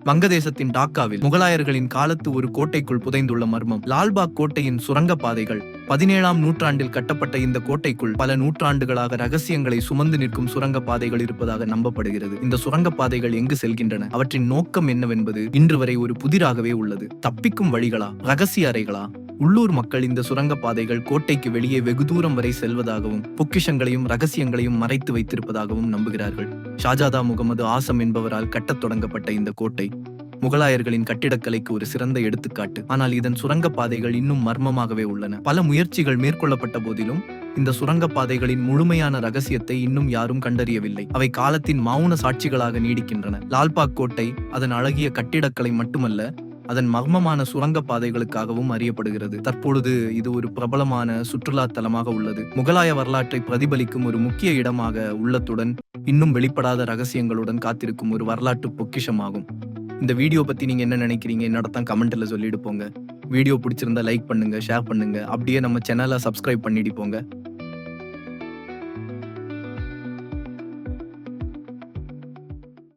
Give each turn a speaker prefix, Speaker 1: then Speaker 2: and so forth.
Speaker 1: வங்கதேசத்தின் டாக்காவில் முகலாயர்களின் காலத்து ஒரு கோட்டைக்குள் புதைந்துள்ள மர்மம். லால்பாக் கோட்டையின் சுரங்கப்பாதைகள். 17ஆம் நூற்றாண்டில் கட்டப்பட்ட இந்த கோட்டைக்குள் பல நூற்றாண்டுகளாக ரகசியங்களை சுமந்து நிற்கும் சுரங்கப்பாதைகள் இருப்பதாக நம்பப்படுகிறது. இந்த சுரங்கப்பாதைகள் எங்கு செல்கின்றன, அவற்றின் நோக்கம் என்னவென்பது இன்று வரை ஒரு புதிராகவே உள்ளது. தப்பிக்கும் வழிகளா, ரகசிய அறைகளா? உள்ளூர் மக்கள் இந்த சுரங்கப்பாதைகள் கோட்டைக்கு வெளியே வெகு தூரம் வரை செல்வதாகவும் பொக்கிஷங்களையும் ரகசியங்களையும் மறைத்து வைத்திருப்பதாகவும் நம்புகிறார்கள். ஷாஜாதா முகமது ஆசம் என்பவரால் கட்டத் தொடங்கப்பட்ட இந்த கோட்டை முகலாயர்களின் கட்டிடக்கலைக்கு ஒரு சிறந்த எடுத்துக்காட்டு. ஆனால் இதன் சுரங்கப்பாதைகள் இன்னும் மர்மமாகவே உள்ளன. பல முயற்சிகள் மேற்கொள்ளப்பட்ட போதிலும் இந்த சுரங்கப்பாதைகளின் முழுமையான ரகசியத்தை இன்னும் யாரும் கண்டறியவில்லை. அவை காலத்தின் மௌன சாட்சிகளாக நீடிக்கின்றன. லால்பாக் கோட்டை அதன் அழகிய கட்டிடக்கலை மட்டுமல்ல, அதன் மர்மமான சுரங்கப்பாதைகளுக்காகவும் அறியப்படுகிறது. தற்பொழுது இது ஒரு பிரபலமான சுற்றுலா தலமாக உள்ளது. முகலாய வரலாற்றை பிரதிபலிக்கும் ஒரு முக்கிய இடமாக உள்ளத்துடன் இன்னும் வெளிப்படாத ரகசியங்களுடன் காத்திருக்கும் ஒரு வரலாற்று பொக்கிஷமாகும். இந்த வீடியோ பத்தி நீங்க என்ன நினைக்கிறீங்க? என்னோட கமெண்ட்ல சொல்லிட்டு போங்க. வீடியோ பிடிச்சிருந்தா லைக் பண்ணுங்க, ஷேர் பண்ணுங்க. அப்படியே நம்ம சேனலை சப்ஸ்கிரைப் பண்ணிட்டு போங்க.